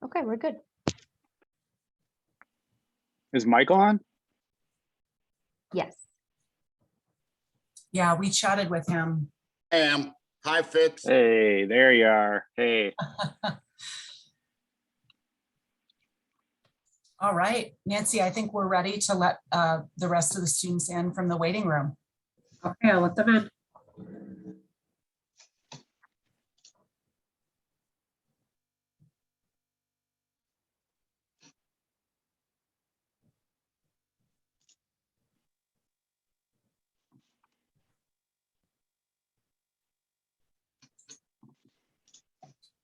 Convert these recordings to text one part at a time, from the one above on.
Okay, we're good. Is Michael on? Yes. Yeah, we chatted with him. Hi, Fitz. Hey, there you are. Hey. All right, Nancy, I think we're ready to let the rest of the students in from the waiting room. Okay, I'll let them in.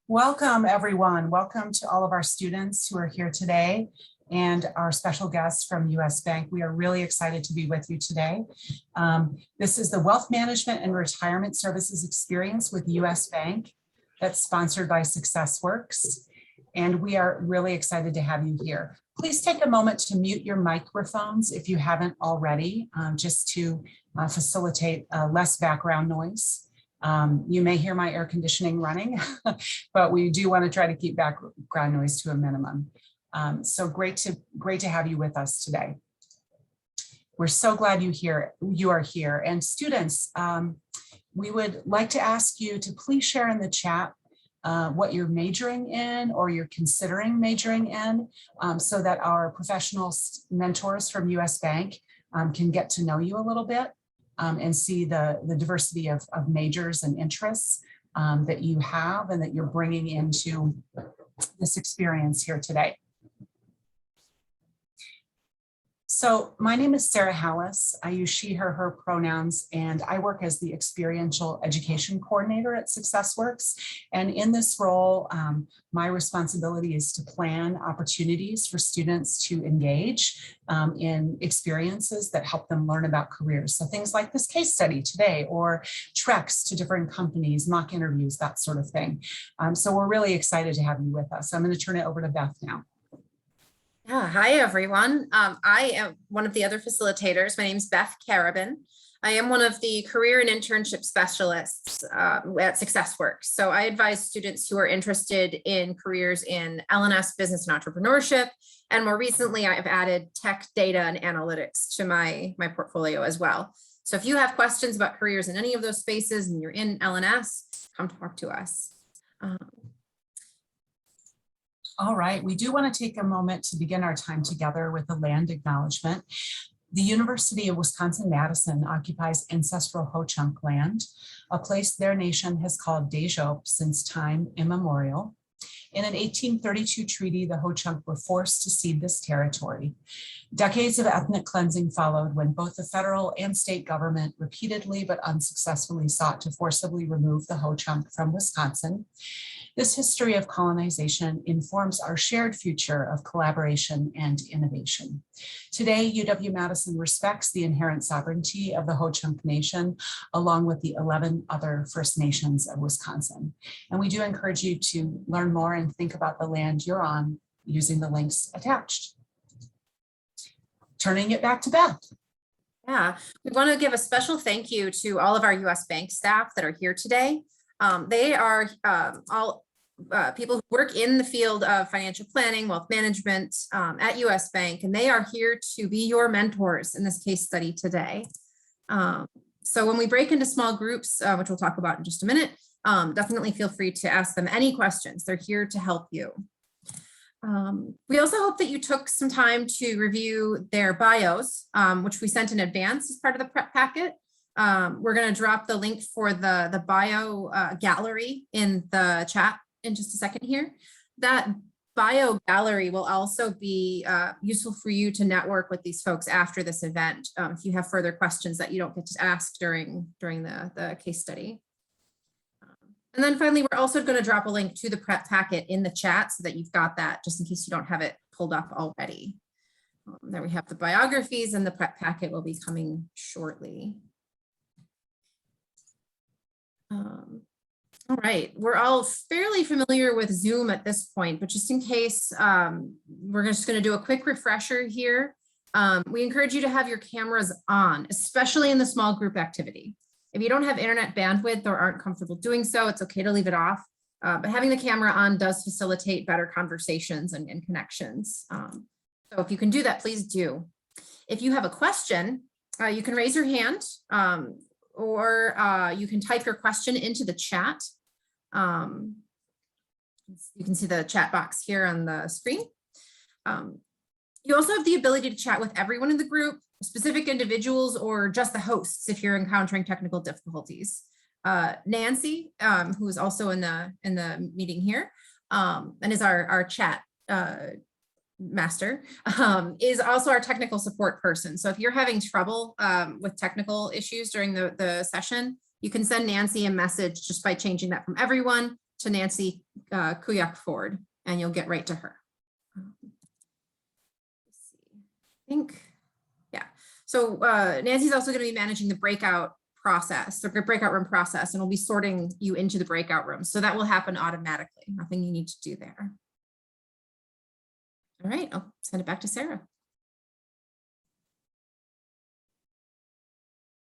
Welcome, everyone. Welcome to all of our students who are here today and our special guests from US Bank. We are really excited to be with you today. This is the Wealth Management and Retirement Services Experience with US Bank that's sponsored by SuccessWorks. And we are really excited to have you here. Please take a moment to mute your microphones if you haven't already, just to facilitate less background noise. You may hear my air conditioning running, but we do want to try to keep background noise to a minimum. So great to have you with us today. We're so glad you are here. And students, we would like to ask you to please share in the chat what you're majoring in or you're considering majoring in, so that our professional mentors from US Bank can get to know you a little bit. And see the diversity of majors and interests that you have and that you're bringing into this experience here today. So my name is Sarah Hallis. I use she, her pronouns, and I work as the experiential education coordinator at SuccessWorks. And in this role, my responsibility is to plan opportunities for students to engage in experiences that help them learn about careers. So things like this case study today, or treks to different companies, mock interviews, that sort of thing. So we're really excited to have you with us. I'm going to turn it over to Beth now. Yeah, hi everyone. I am one of the other facilitators. My name is Beth Carabin. I am one of the career and internship specialists at SuccessWorks. So I advise students who are interested in careers in L&S business and entrepreneurship. And more recently, I've added tech, data, and analytics to my portfolio as well. So if you have questions about careers in any of those spaces and you're in L&S, come talk to us. All right, we do want to take a moment to begin our time together with a land acknowledgement. The University of Wisconsin-Madison occupies ancestral Ho-Chunk land, a place their nation has called Dejope since time immemorial. In an 1832 treaty, the Ho-Chunk were forced to cede this territory. Decades of ethnic cleansing followed when both the federal and state government repeatedly but unsuccessfully sought to forcibly remove the Ho-Chunk from Wisconsin. This history of colonization informs our shared future of collaboration and innovation. Today, UW-Madison respects the inherent sovereignty of the Ho-Chunk Nation, along with the 11 other First Nations of Wisconsin. And we do encourage you to learn more and think about the land you're on using the links attached. Turning it back to Beth. Yeah, we want to give a special thank you to all of our US Bank staff that are here today. They are all people who work in the field of financial planning, wealth management at US Bank, and they are here to be your mentors in this case study today. So when we break into small groups, which we'll talk about in just a minute, definitely feel free to ask them any questions. They're here to help you. We also hope that you took some time to review their bios, which we sent in advance as part of the prep packet. We're going to drop the link for the bio gallery in the chat in just a second here. That bio gallery will also be useful for you to network with these folks after this event if you have further questions that you don't get to ask during the case study. And then finally, we're also going to drop a link to the prep packet in the chat so that you've got that just in case you don't have it pulled up already. There we have the biographies, and the prep packet will be coming shortly. All right, we're all fairly familiar with Zoom at this point, but just in case, we're just going to do a quick refresher here. We encourage you to have your cameras on, especially in the small group activity. If you don't have internet bandwidth or aren't comfortable doing so, it's okay to leave it off. But having the camera on does facilitate better conversations and connections. So if you can do that, please do. If you have a question, you can raise your hand or you can type your question into the chat. You can see the chat box here on the screen. You also have the ability to chat with everyone in the group, specific individuals, or just the hosts if you're encountering technical difficulties. Nancy, who is also in the meeting here, and is our chat master, is also our technical support person. So if you're having trouble with technical issues during the session, you can send Nancy a message just by changing that from everyone to Nancy Kuyak Ford, and you'll get right to her. I think, yeah. So Nancy's also going to be managing the breakout process, the breakout room process, and we'll be sorting you into the breakout rooms. So that will happen automatically. Nothing you need to do there. All right, I'll send it back to Sarah.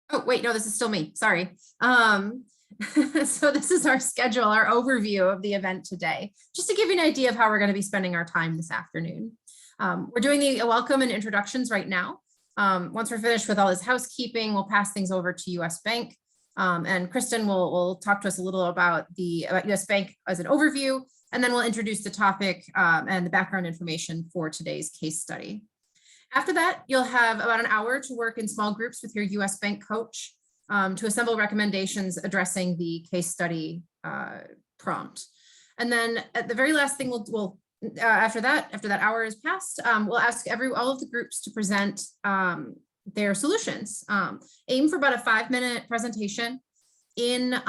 Oh, wait, no, this is still me. Sorry. So this is our schedule, our overview of the event today, just to give you an idea of how we're going to be spending our time this afternoon. We're doing the welcome and introductions right now. Once we're finished with all this housekeeping, we'll pass things over to US Bank. And Kristen will talk to us a little about US Bank as an overview, and then we'll introduce the topic and the background information for today's case study. After that, you'll have about an hour to work in small groups with your US Bank coach to assemble recommendations addressing the case study prompt. And then at the very last thing after that hour is passed, we'll ask all of the groups to present their solutions. Aim for about a 5-minute presentation. In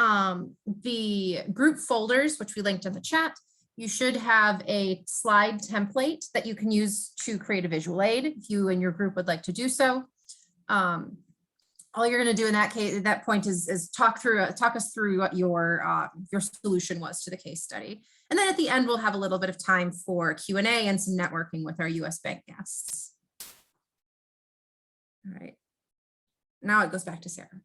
the group folders, which we linked in the chat, you should have a slide template that you can use to create a visual aid if you and your group would like to do so. All you're going to do in that case, at that point, is talk us through what your solution was to the case study. And then at the end, we'll have a little bit of time for Q&A and some networking with our US Bank guests. All right. Now it goes back to Sarah.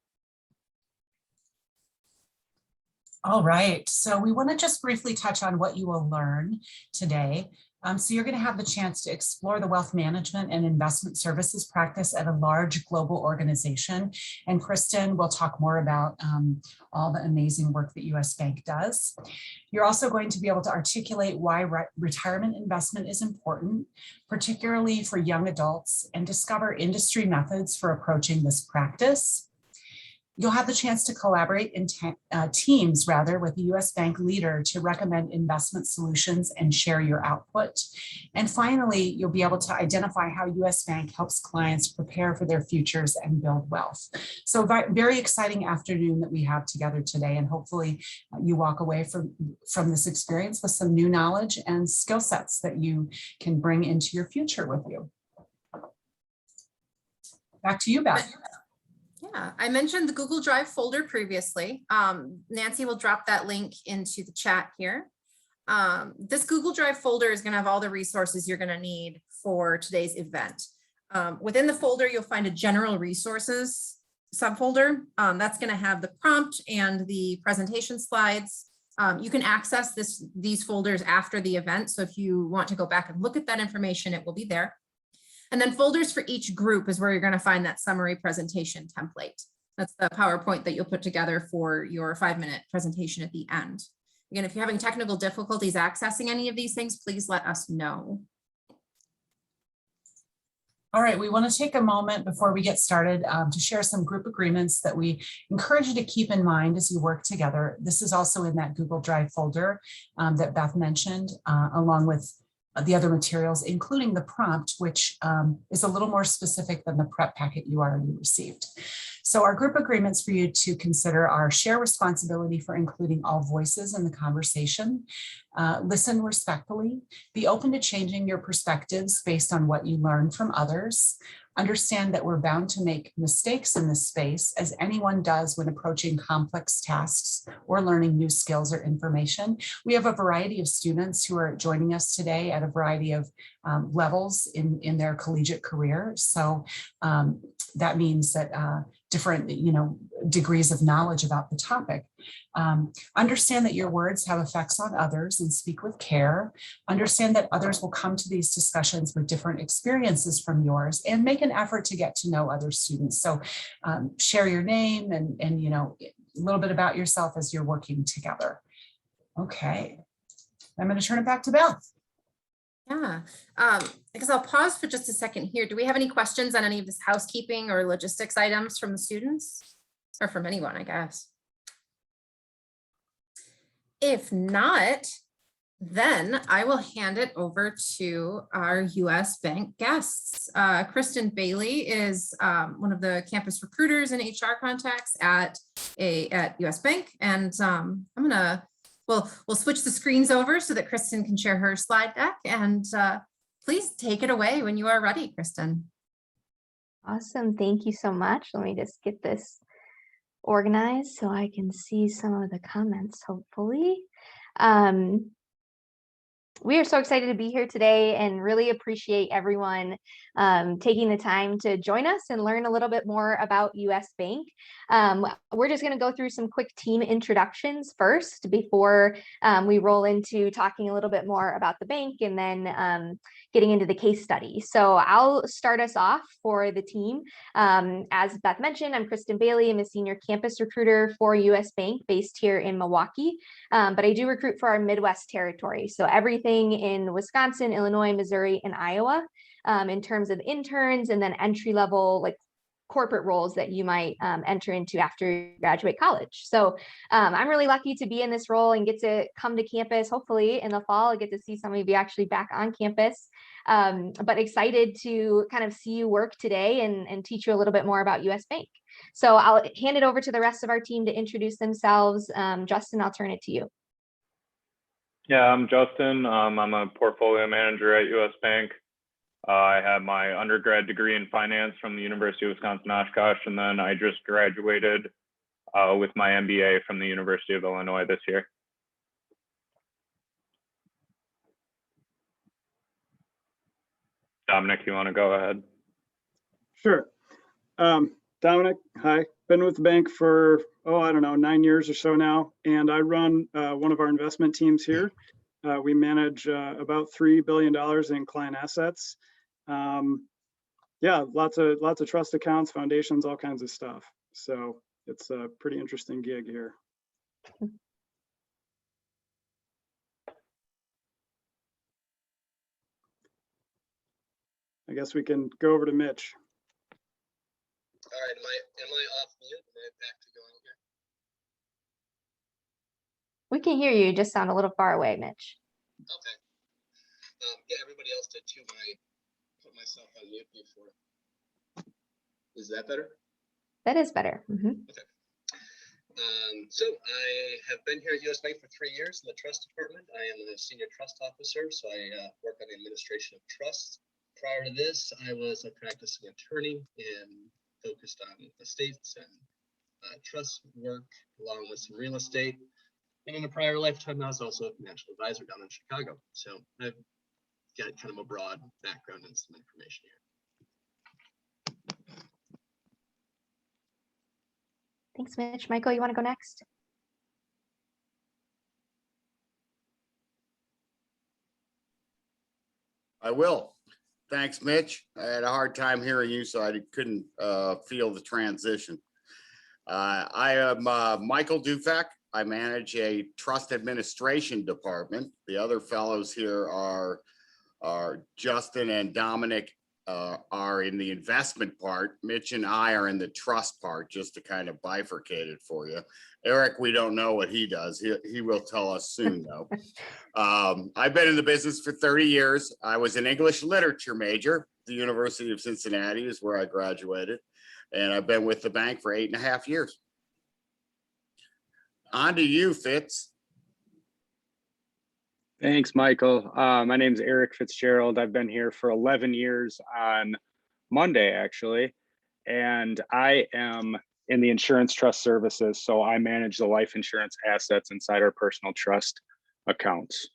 All right, so we want to just briefly touch on what you will learn today. So you're going to have the chance to explore the wealth management and investment services practice at a large global organization. And Kristen will talk more about all the amazing work that US Bank does. You're also going to be able to articulate why retirement investment is important, particularly for young adults, and discover industry methods for approaching this practice. You'll have the chance to collaborate in teams with the US Bank leader to recommend investment solutions and share your output. And finally, you'll be able to identify how US Bank helps clients prepare for their futures and build wealth. So very exciting afternoon that we have together today, and hopefully you walk away from this experience with some new knowledge and skill sets that you can bring into your future with you. Back to you, Beth. Yeah, I mentioned the Google Drive folder previously. Nancy will drop that link into the chat here. This Google Drive folder is going to have all the resources you're going to need for today's event. Within the folder, you'll find a general resources subfolder. That's going to have the prompt and the presentation slides. You can access these folders after the event. So if you want to go back and look at that information, it will be there. And then folders for each group is where you're going to find that summary presentation template. That's the PowerPoint that you'll put together for your 5-minute presentation at the end. Again, if you're having technical difficulties accessing any of these things, please let us know. All right, we want to take a moment before we get started to share some group agreements that we encourage you to keep in mind as you work together. This is also in that Google Drive folder that Beth mentioned, along with the other materials, including the prompt, which is a little more specific than the prep packet you already received. So our group agreements for you to consider are: share responsibility for including all voices in the conversation, listen respectfully, be open to changing your perspectives based on what you learn from others, understand that we're bound to make mistakes in this space, as anyone does when approaching complex tasks or learning new skills or information. We have a variety of students who are joining us today at a variety of levels in their collegiate career. So that means that different, degrees of knowledge about the topic. Understand that your words have effects on others and speak with care. Understand that others will come to these discussions with different experiences from yours, and make an effort to get to know other students. So share your name and a little bit about yourself as you're working together. Okay, I'm going to turn it back to Beth. Yeah, I guess I'll pause for just a second here. Do we have any questions on any of this housekeeping or logistics items from the students or from anyone, I guess? If not, then I will hand it over to our US Bank guests. Kristen Bailey is one of the campus recruiters and HR contacts at US Bank. And we'll switch the screens over so that Kristen can share her slide deck, and please take it away when you are ready, Kristen. Awesome. Thank you so much. Let me just get this organized so I can see some of the comments, hopefully. We are so excited to be here today and really appreciate everyone taking the time to join us and learn a little bit more about US Bank. We're just going to go through some quick team introductions first before we roll into talking a little bit more about the bank and then getting into the case study. So I'll start us off for the team. As Beth mentioned, I'm Kristen Bailey. I'm a senior campus recruiter for US Bank based here in Milwaukee, but I do recruit for our Midwest territory. So everything in Wisconsin, Illinois, Missouri, and Iowa in terms of interns and then entry level like corporate roles that you might enter into after you graduate college. So I'm really lucky to be in this role and get to come to campus. Hopefully in the fall, I get to see some of you actually back on campus, but excited to kind of see you work today and teach you a little bit more about US Bank. So I'll hand it over to the rest of our team to introduce themselves. Justin, I'll turn it to you. Yeah, I'm Justin. I'm a portfolio manager at US Bank. I have my undergrad degree in finance from the University of Wisconsin-Oshkosh, and then I just graduated with my MBA from the University of Illinois this year. Dominic, you want to go ahead? Sure. Dominic, hi. Been with the bank for, 9 years or so now, and I run one of our investment teams here. We manage about $3 billion in client assets. Lots of trust accounts, foundations, all kinds of stuff. So it's a pretty interesting gig here. I guess we can go over to Mitch. All right, am I off mute? Am I back to going here? We can hear you, just sound a little far away, Mitch. Okay. Yeah, everybody else did too when I put myself on mute before. Is that better? That is better. Mm-hmm. Okay. So I have been here at US Bank for 3 years in the trust department. I am a senior trust officer, so I work on the administration of trusts. Prior to this, I was a practicing attorney and focused on estates and trust work, along with some real estate. And in a prior lifetime, I was also a financial advisor down in Chicago. So I've got kind of a broad background and some information here. Thanks, Mitch. Michael, you want to go next? I will. Thanks, Mitch. I had a hard time hearing you, so I couldn't feel the transition. I am Michael Dufak. I manage a trust administration department. The other fellows here are Justin and Dominic are in the investment part. Mitch and I are in the trust part, just to kind of bifurcate it for you. Eric, we don't know what he does. He will tell us soon, though. I've been in the business for 30 years. I was an English literature major at the University of Cincinnati is where I graduated. And I've been with the bank for 8.5 years. On to you, Fitz. Thanks, Michael. My name's Eric Fitzgerald. I've been here for 11 years on Monday, actually, and I am in the insurance trust services. So I manage the life insurance assets inside our personal trust accounts.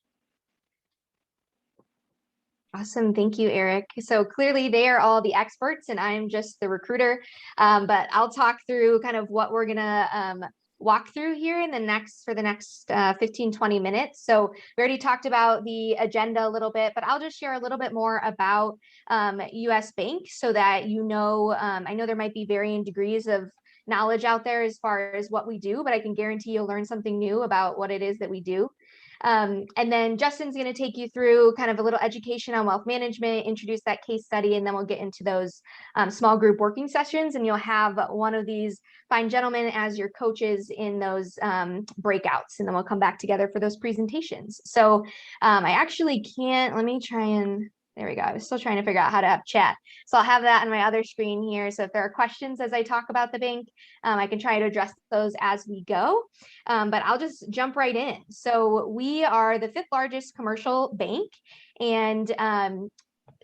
Awesome. Thank you, Eric. So clearly they are all the experts and I'm just the recruiter. But I'll talk through kind of what we're gonna walk through here in the next 15, 20 minutes. So we already talked about the agenda a little bit, but I'll just share a little bit more about US Bank so that you know, I know there might be varying degrees of knowledge out there as far as what we do, but I can guarantee you'll learn something new about what it is that we do. And then Justin's going to take you through kind of a little education on wealth management, introduce that case study, and then we'll get into those small group working sessions. And you'll have one of these fine gentlemen as your coaches in those breakouts. And then we'll come back together for those presentations. So I actually can't, let me try and, there we go. I was still trying to figure out how to have chat. So I'll have that on my other screen here. So if there are questions as I talk about the bank, I can try to address those as we go. But I'll just jump right in. So we are the 5th largest commercial bank, and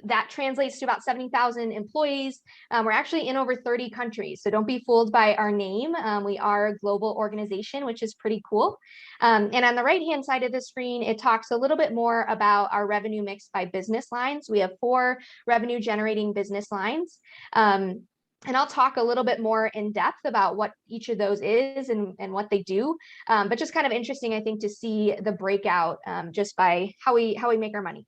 that translates to about 70,000 employees. We're actually in over 30 countries, so don't be fooled by our name. We are a global organization, which is pretty cool. And on the right-hand side of the screen, it talks a little bit more about our revenue mix by business lines. We have 4 revenue-generating business lines. And I'll talk a little bit more in depth about what each of those is and what they do. But just kind of interesting, I think, to see the breakout just by how we make our money.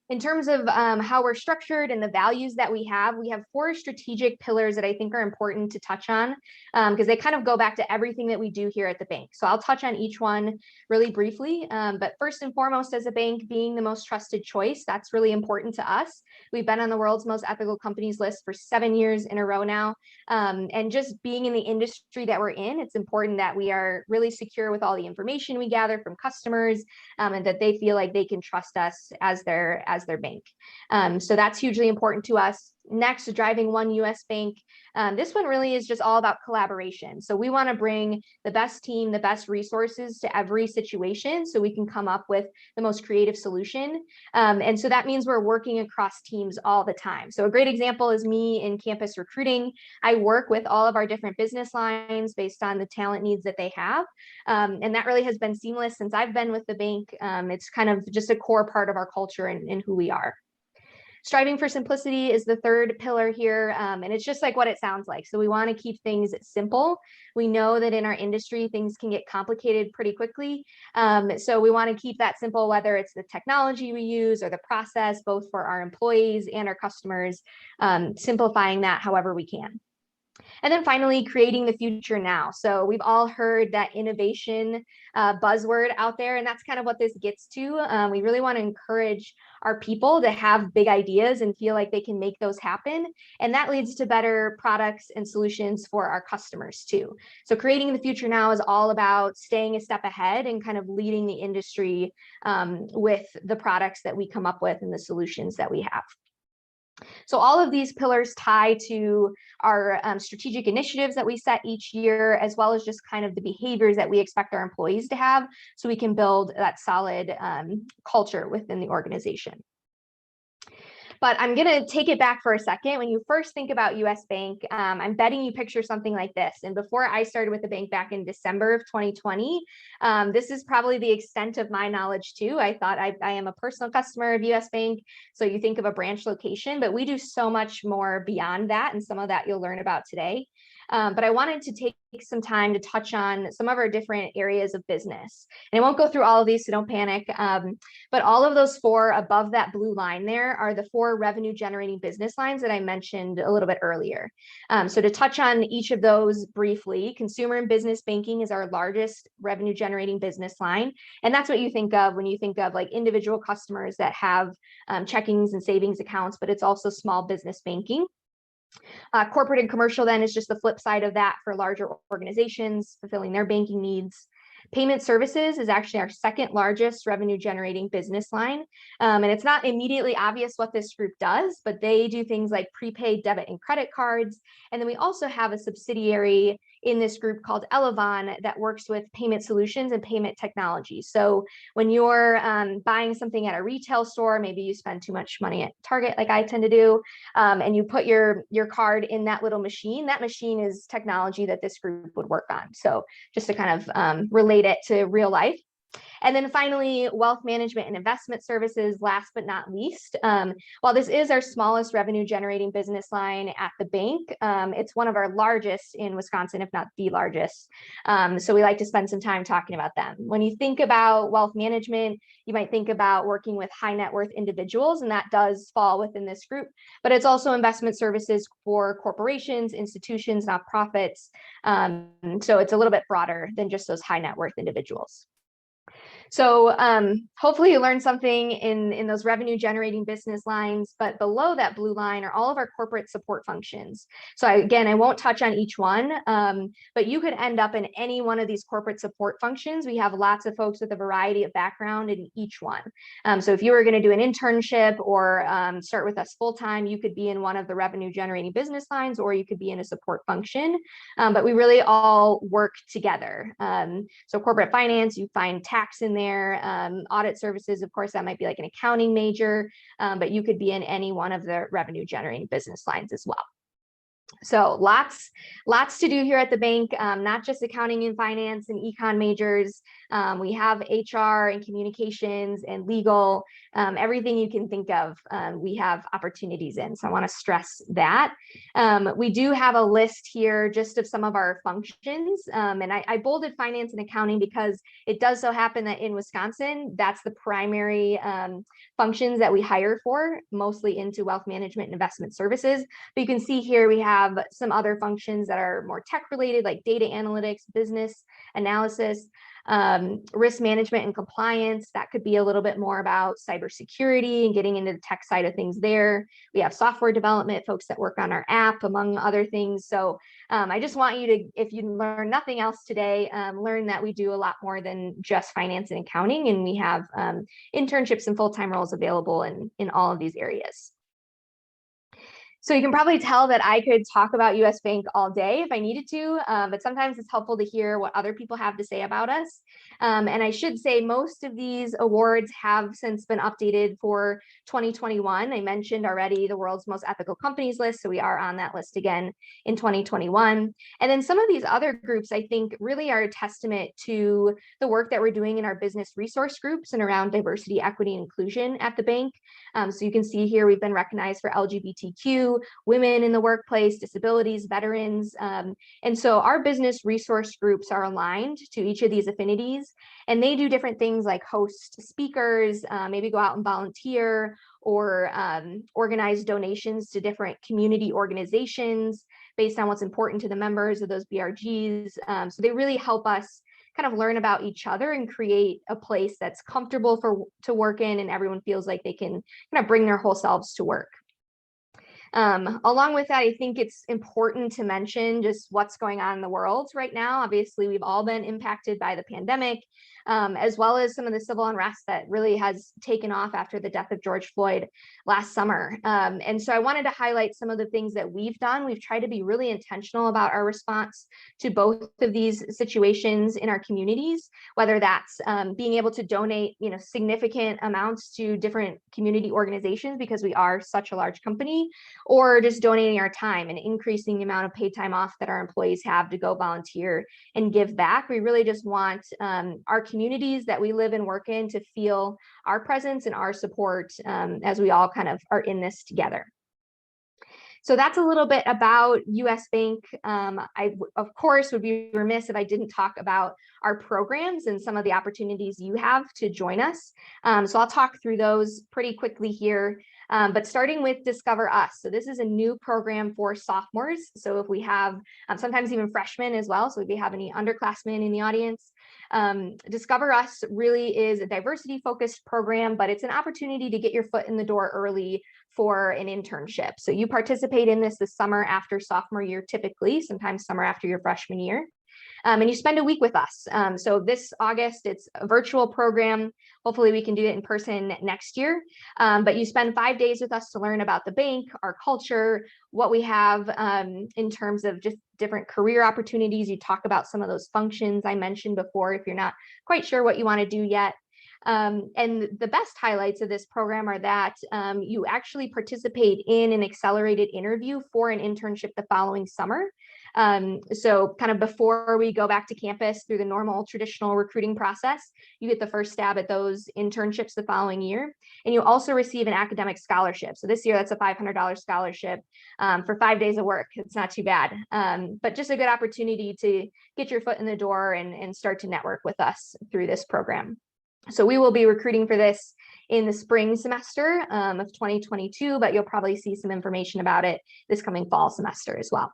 In terms of how we're structured and the values that we have 4 strategic pillars that I think are important to touch on because they kind of go back to everything that we do here at the bank. So I'll touch on each one really briefly. But first and foremost, as a bank, being the most trusted choice, that's really important to us. We've been on the world's most ethical companies list for 7 years in a row now. And just being in the industry that we're in, it's important that we are really secure with all the information we gather from customers and that they feel like they can trust us as their bank. So that's hugely important to us. Next, driving one US Bank. This one really is just all about collaboration. So we want to bring the best team, the best resources to every situation so we can come up with the most creative solution. And so that means we're working across teams all the time. So a great example is me in campus recruiting. I work with all of our different business lines based on the talent needs that they have. And that really has been seamless since I've been with the bank. It's kind of just a core part of our culture and who we are. Striving for simplicity is the 3rd pillar here, and it's just like what it sounds like. So we want to keep things simple. We know that in our industry, things can get complicated pretty quickly. So we want to keep that simple, whether it's the technology we use or the process, both for our employees and our customers, simplifying that however we can. And then finally, creating the future now. So we've all heard that innovation buzzword out there, and that's kind of what this gets to. We really want to encourage our people to have big ideas and feel like they can make those happen. And that leads to better products and solutions for our customers too. So creating the future now is all about staying a step ahead and kind of leading the industry with the products that we come up with and the solutions that we have. So all of these pillars tie to our strategic initiatives that we set each year, as well as just kind of the behaviors that we expect our employees to have so we can build that solid culture within the organization. But I'm going to take it back for a second. When you first think about US Bank, I'm betting you picture something like this. And before I started with the bank back in December of 2020, this is probably the extent of my knowledge too. I thought I am a personal customer of US Bank. So you think of a branch location, but we do so much more beyond that. And some of that you'll learn about today. But I wanted to take some time to touch on some of our different areas of business. And I won't go through all of these, so don't panic. But all of those 4 above that blue line there are the 4 revenue generating business lines that I mentioned a little bit earlier. So to touch on each of those briefly, consumer and business banking is our largest revenue generating business line. And that's what you think of when you think of like individual customers that have checkings and savings accounts, but it's also small business banking. Corporate and commercial then is just the flip side of that for larger organizations fulfilling their banking needs. Payment services is actually our 2nd largest revenue generating business line. And it's not immediately obvious what this group does, but they do things like prepaid debit and credit cards. And then we also have a subsidiary in this group called Elevon that works with payment solutions and payment technology. So when you're buying something at a retail store, maybe you spend too much money at Target, like I tend to do, and you put your card in that little machine, that machine is technology that this group would work on. So just to kind of relate it to real life. And then finally, wealth management and investment services, last but not least. While this is our smallest revenue generating business line at the bank, it's one of our largest in Wisconsin, if not the largest. So we like to spend some time talking about them. When you think about wealth management, you might think about working with high net worth individuals, and that does fall within this group, but it's also investment services for corporations, institutions, nonprofits. So it's a little bit broader than just those high net worth individuals. So hopefully you learned something in those revenue generating business lines, but below that blue line are all of our corporate support functions. So again, I won't touch on each one, but you could end up in any one of these corporate support functions. We have lots of folks with a variety of background in each one. So if you were going to do an internship or start with us full-time, you could be in one of the revenue generating business lines, or you could be in a support function, but we really all work together. So corporate finance, you find tax in there, audit services, of course, that might be like an accounting major, but you could be in any one of the revenue generating business lines as well. So lots to do here at the bank, not just accounting and finance and econ majors. We have HR and communications and legal, everything you can think of, we have opportunities in. So I want to stress that. We do have a list here just of some of our functions. And I bolded finance and accounting because it does so happen that in Wisconsin, that's the primary functions that we hire for, mostly into wealth management and investment services. But you can see here we have some other functions that are more tech related, like data analytics, business analysis, risk management and compliance. That could be a little bit more about cybersecurity and getting into the tech side of things there. We have software development, folks that work on our app, among other things. So I just want you to, if you learn nothing else today, learn that we do a lot more than just finance and accounting, and we have internships and full-time roles available in all of these areas. So you can probably tell that I could talk about US Bank all day if I needed to, but sometimes it's helpful to hear what other people have to say about us. And I should say most of these awards have since been updated for 2021. I mentioned already the world's most ethical companies list, so we are on that list again in 2021. And then some of these other groups, I think, really are a testament to the work that we're doing in our business resource groups and around diversity, equity, and inclusion at the bank. So you can see here we've been recognized for LGBTQ, women in the workplace, disabilities, veterans. And so our business resource groups are aligned to each of these affinities, and they do different things like host speakers, maybe go out and volunteer, or organize donations to different community organizations based on what's important to the members of those BRGs. So they really help us kind of learn about each other and create a place that's comfortable to work in, and everyone feels like they can kind of bring their whole selves to work. Along with that, I think it's important to mention just what's going on in the world right now. Obviously, we've all been impacted by the pandemic, as well as some of the civil unrest that really has taken off after the death of George Floyd last summer. And so I wanted to highlight some of the things that we've done. We've tried to be really intentional about our response to both of these situations in our communities, whether that's being able to donate, significant amounts to different community organizations because we are such a large company, or just donating our time and increasing the amount of paid time off that our employees have to go volunteer and give back. We really just want our communities that we live and work in to feel our presence and our support as we all kind of are in this together. So that's a little bit about US Bank. I, of course, would be remiss if I didn't talk about our programs and some of the opportunities you have to join us. So I'll talk through those pretty quickly here. But starting with Discover Us. So this is a new program for sophomores. So if we have sometimes even freshmen as well. So if we have any underclassmen in the audience, Discover Us really is a diversity focused program, but it's an opportunity to get your foot in the door early for an internship. So you participate in this summer after sophomore year, typically, sometimes summer after your freshman year. And you spend a week with us. So this August, it's a virtual program. Hopefully we can do it in person next year. But you spend 5 days with us to learn about the bank, our culture, what we have in terms of just different career opportunities. You talk about some of those functions I mentioned before if you're not quite sure what you want to do yet. And the best highlights of this program are that you actually participate in an accelerated interview for an internship the following summer. So kind of before we go back to campus through the normal traditional recruiting process, you get the first stab at those internships the following year. And you also receive an academic scholarship. So this year, that's a $500 scholarship for 5 days of work. It's not too bad, but just a good opportunity to get your foot in the door and start to network with us through this program. So we will be recruiting for this in the spring semester of 2022, but you'll probably see some information about it this coming fall semester as well.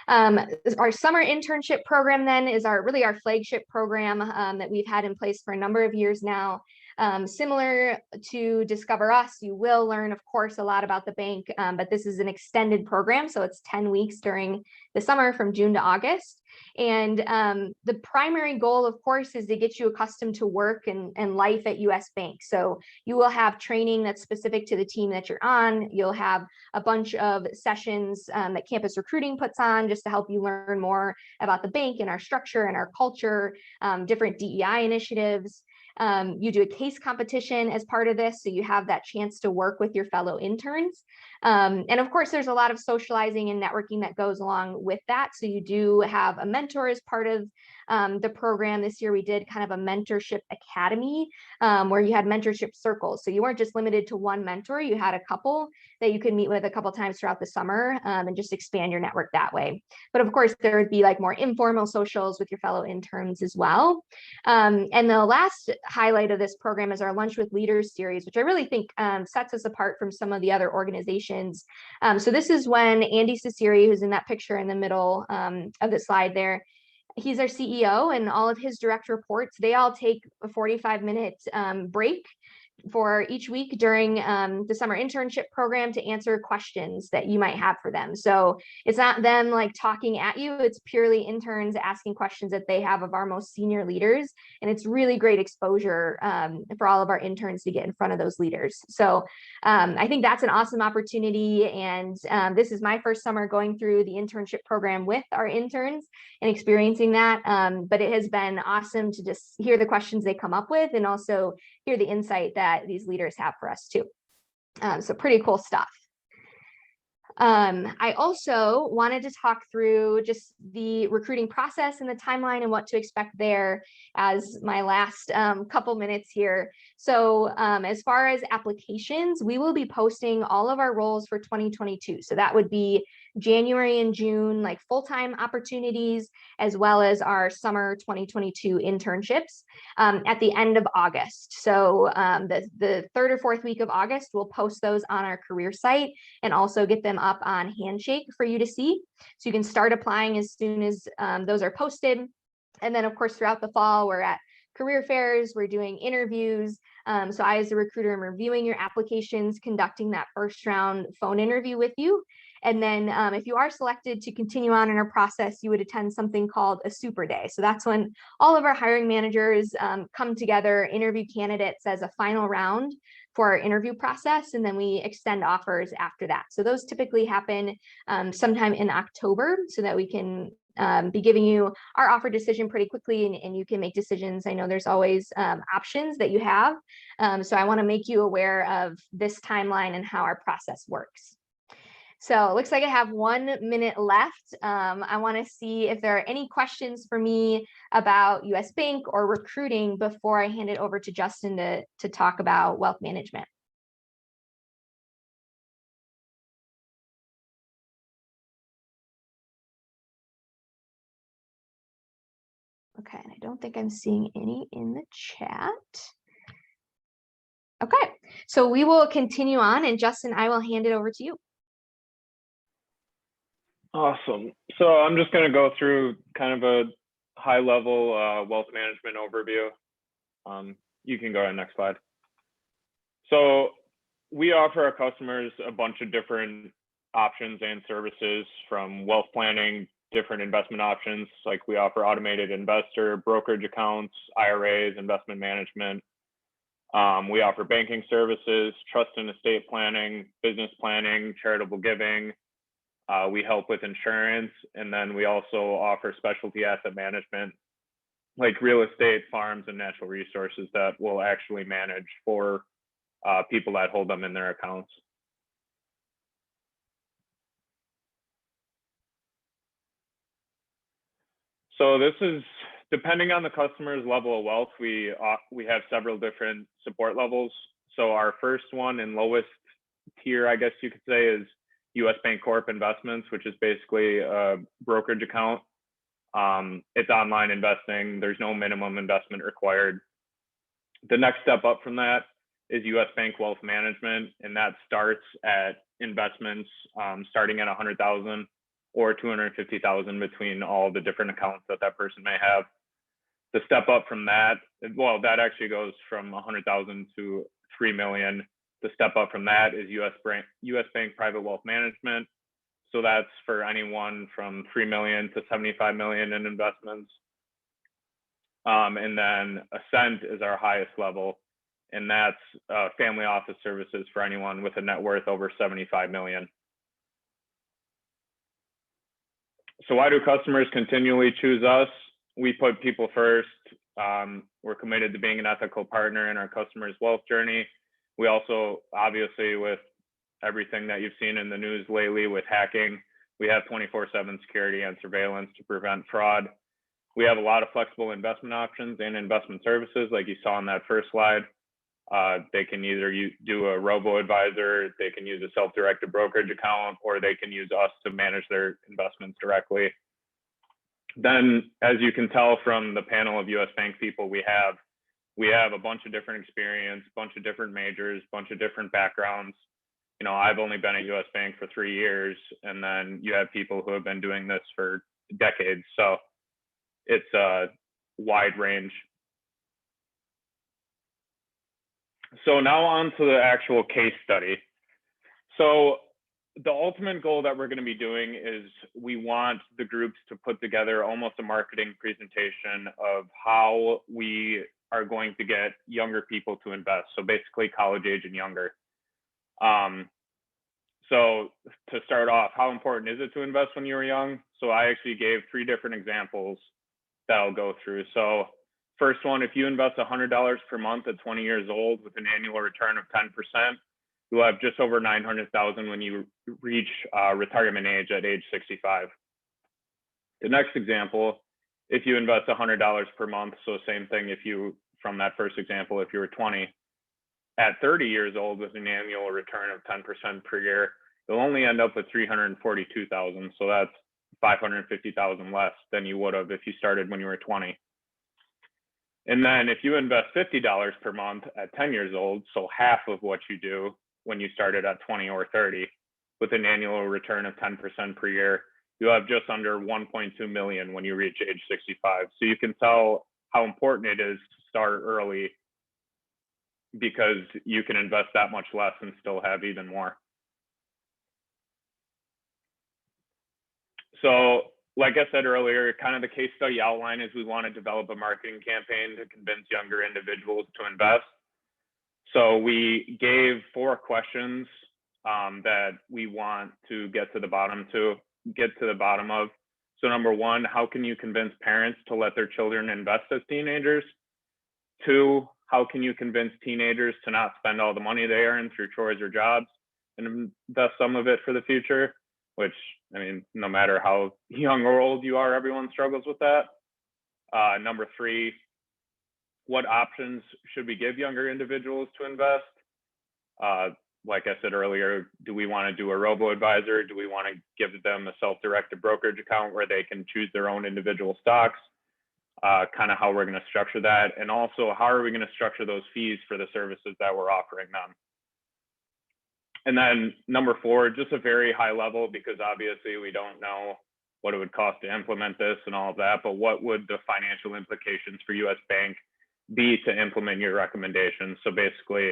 Our summer internship program then is really our flagship program that we've had in place for a number of years now. Similar to Discover Us, you will learn, of course, a lot about the bank, but this is an extended program. So it's 10 weeks during the summer from June to August. And the primary goal, of course, is to get you accustomed to work and life at US Bank. So you will have training that's specific to the team that you're on. You'll have a bunch of sessions that campus recruiting puts on just to help you learn more about the bank and our structure and our culture, different DEI initiatives. You do a case competition as part of this, so you have that chance to work with your fellow interns. And of course, there's a lot of socializing and networking that goes along with that. So you do have a mentor as part of the program. This year we did kind of a mentorship academy where you had mentorship circles. So you weren't just limited to one mentor, you had a couple that you could meet with a couple times throughout the summer and just expand your network that way. But of course, there would be like more informal socials with your fellow interns as well. And the last highlight of this program is our Lunch with Leaders series, which I really think sets us apart from some of the other organizations. So this is when Andy Ciceri, who's in that picture in the middle of the slide there, he's our CEO, and all of his direct reports, they all take a 45-minute break for each week during the summer internship program to answer questions that you might have for them. So it's not them like talking at you, it's purely interns asking questions that they have of our most senior leaders. And it's really great exposure for all of our interns to get in front of those leaders. So I think that's an awesome opportunity. And this is my first summer going through the internship program with our interns and experiencing that. But it has been awesome to just hear the questions they come up with and also hear the insight that these leaders have for us too. So pretty cool stuff. I also wanted to talk through just the recruiting process and the timeline and what to expect there as my last couple minutes here. So as far as applications, we will be posting all of our roles for 2022. So that would be January and June, like full-time opportunities, as well as our summer 2022 internships at the end of August. So the third or fourth week of August, we'll post those on our career site and also get them up on Handshake for you to see. So you can start applying as soon as those are posted. And then of course, throughout the fall, we're at career fairs, we're doing interviews. So I, as a recruiter, am reviewing your applications, conducting that first round phone interview with you. And then if you are selected to continue on in our process, you would attend something called a super day. So that's when all of our hiring managers come together, interview candidates as a final round for our interview process, and then we extend offers after that. So those typically happen sometime in October so that we can be giving you our offer decision pretty quickly and you can make decisions. I know there's always options that you have. So I want to make you aware of this timeline and how our process works. So it looks like I have 1 minute left. I want to see if there are any questions for me about US Bank or recruiting before I hand it over to Justin to talk about wealth management. Okay, and I don't think I'm seeing any in the chat. Okay, so we will continue on, and Justin, I will hand it over to you. Awesome. So I'm just going to go through kind of a high level wealth management overview. You can go to the next slide. So we offer our customers a bunch of different options and services, from wealth planning, different investment options, like we offer automated investor, brokerage accounts, IRAs, investment management. We offer banking services, trust and estate planning, business planning, charitable giving. We help with insurance, and then we also offer specialty asset management, like real estate, farms, and natural resources that we'll actually manage for people that hold them in their accounts. So this is depending on the customer's level of wealth. We have several different support levels. So our first one and lowest tier, I guess you could say, is US Bank Corp Investments, which is basically a brokerage account. It's online investing. There's no minimum investment required. The next step up from that is US Bank Wealth Management, and that starts at investments starting at 100,000 or 250,000 between all the different accounts that that person may have. The step up from that, well, that actually goes from 100,000 to 3 million. The step up from that is US Bank Private Wealth Management. So that's for anyone from 3 million to 75 million in investments. And then Ascent is our highest level, and that's family office services for anyone with a net worth over 75 million. So why do customers continually choose us? We put people first. We're committed to being an ethical partner in our customers' wealth journey. We also, obviously, with everything that you've seen in the news lately with hacking, we have 24/7 security and surveillance to prevent fraud. We have a lot of flexible investment options and investment services, like you saw on that first slide. They can either do a robo-advisor, they can use a self-directed brokerage account, or they can use us to manage their investments directly. Then, as you can tell from the panel of US Bank people we have a bunch of different experience, bunch of different majors, bunch of different backgrounds. You know, I've only been at US Bank for 3 years, and then you have people who have been doing this for decades. So it's a wide range. So now on to the actual case study. So the ultimate goal that we're going to be doing is we want the groups to put together almost a marketing presentation of how we are going to get younger people to invest. So basically college age and younger. So to start off, how important is it to invest when you were young? So I actually gave 3 different examples that I'll go through. So first one, if you invest $100 per month at 20 years old with an annual return of 10%, you'll have just over 900,000 when you reach retirement age at age 65. The next example, if you invest $100 per month, so same thing if you, from that first example, if you were 20, at 30 years old with an annual return of 10% per year, you'll only end up with 342,000. So that's 550,000 less than you would have if you started when you were 20. And then if you invest $50 per month at 10 years old, so half of what you do when you started at 20 or 30, with an annual return of 10% per year, you have just under 1.2 million when you reach age 65. So you can tell how important it is to start early, because you can invest that much less and still have even more. So like I said earlier, kind of the case study outline is we want to develop a marketing campaign to convince younger individuals to invest. So we gave 4 questions that we want to get to the bottom of. So number 1, how can you convince parents to let their children invest as teenagers? 2, how can you convince teenagers to not spend all the money they earn through chores or jobs and invest some of it for the future? Which, I mean, no matter how young or old you are, everyone struggles with that. Number 3, what options should we give younger individuals to invest? Like I said earlier, do we want to do a robo-advisor? Do we want to give them a self-directed brokerage account where they can choose their own individual stocks? Kind of how we're going to structure that. And also, how are we going to structure those fees for the services that we're offering them? And then number 4, just a very high level, because obviously we don't know what it would cost to implement this and all of that, but what would the financial implications for US Bank be to implement your recommendations? So basically,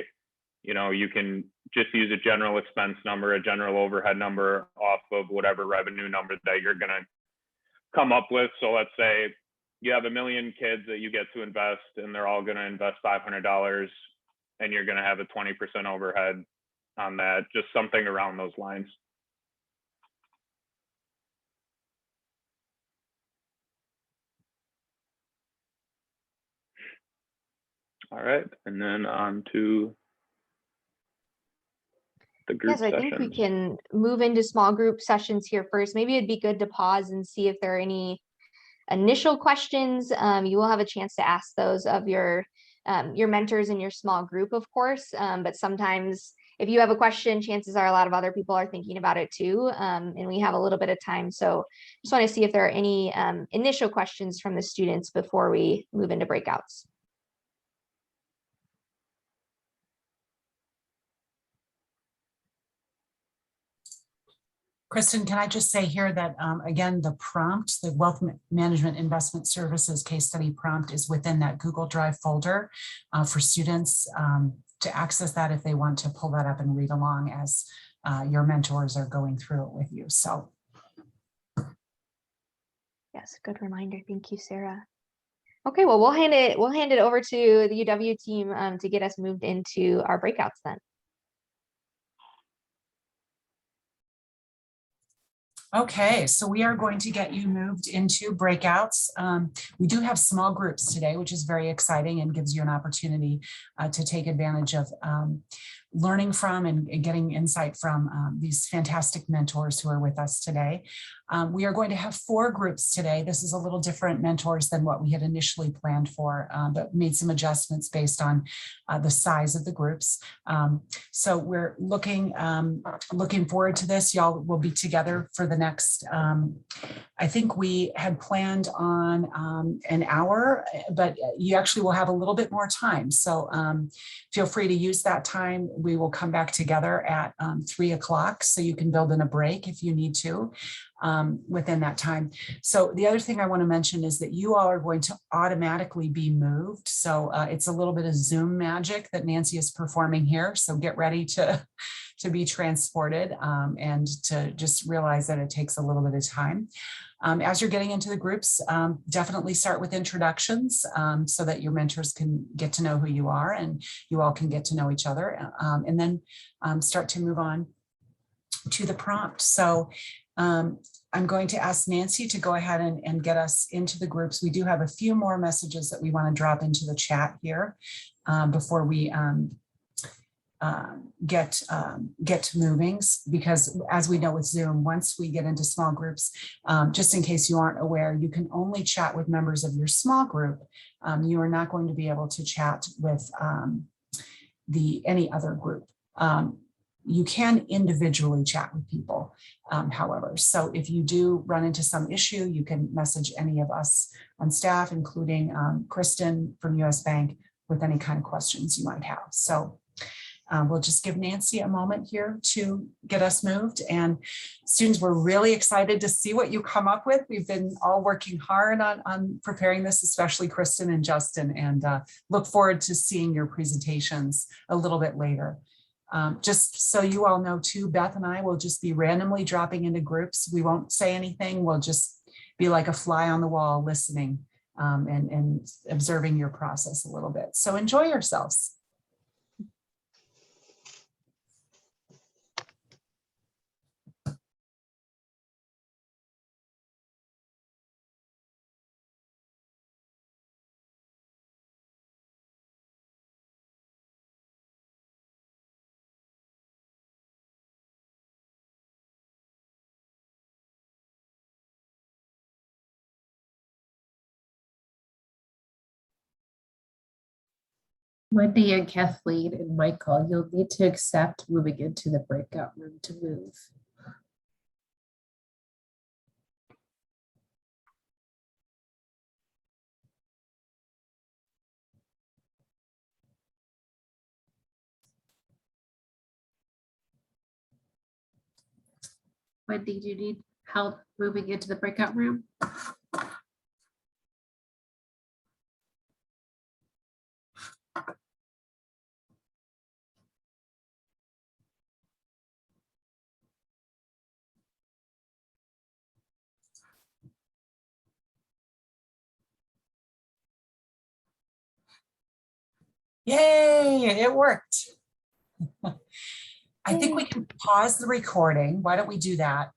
you know, you can just use a general expense number, a general overhead number off of whatever revenue number that you're going to come up with. So let's say you have 1 million kids that you get to invest, and they're all going to invest $500, and you're going to have a 20% overhead on that, just something around those lines. All right, and then on to the group Yes, I think we sessions. can move into small group sessions here first. Maybe it'd be good to pause and see if there are any initial questions, you will have a chance to ask those of your mentors in your small group, of course. But sometimes if you have a question, chances are a lot of other people are thinking about it too. And we have a little bit of time. So just want to see if there are any initial questions from the students before we move into breakouts. Kristen, can I just say here that, again, the prompt, the Wealth Management Investment Services case study prompt is within that Google Drive folder for students to access that if they want to pull that up and read along as your mentors are going through it with you. So. Yes, good reminder. Thank you, Sarah. Okay, well, we'll hand it over to the UW team to get us moved into our breakouts then. Okay, so we are going to get you moved into breakouts. We do have small groups today, which is very exciting and gives you an opportunity to take advantage of learning from and getting insight from these fantastic mentors who are with us today. We are going to have 4 groups today. This is a little different mentors than what we had initially planned for, but made some adjustments based on the size of the groups. So we're looking forward to this. Y'all will be together for the next, I think we had planned on an hour, but you actually will have a little bit more time. So feel free to use that time. We will come back together at 3 o'clock, so you can build in a break if you need to within that time. So the other thing I want to mention is that you all are going to automatically be moved. So it's a little bit of Zoom magic that Nancy is performing here. So get ready to be transported and to just realize that it takes a little bit of time. As you're getting into the groups, definitely start with introductions so that your mentors can get to know who you are and you all can get to know each other, and then start to move on to the prompt. So I'm going to ask Nancy to go ahead and get us into the groups. We do have a few more messages that we want to drop into the chat here before we get to movings, because as we know with Zoom, once we get into small groups, just in case you aren't aware, you can only chat with members of your small group. You are not going to be able to chat with any other group. You can individually chat with people, however. So if you do run into some issue, you can message any of us on staff, including Kristen from US Bank, with any kind of questions you might have. So we'll just give Nancy a moment here to get us moved. And students, we're really excited to see what you come up with. We've been all working hard on preparing this, especially Kristen and Justin, and look forward to seeing your presentations a little bit later. Just so you all know too, Beth and I will just be randomly dropping into groups. We won't say anything. We'll just be like a fly on the wall listening and observing your process a little bit. So enjoy yourselves. Wendy and Kathleen and Michael, you'll need to accept moving into the breakout room to move. Wendy, do you need help moving into the breakout room? Yay, it worked. I think we can pause the recording. Why don't we do that?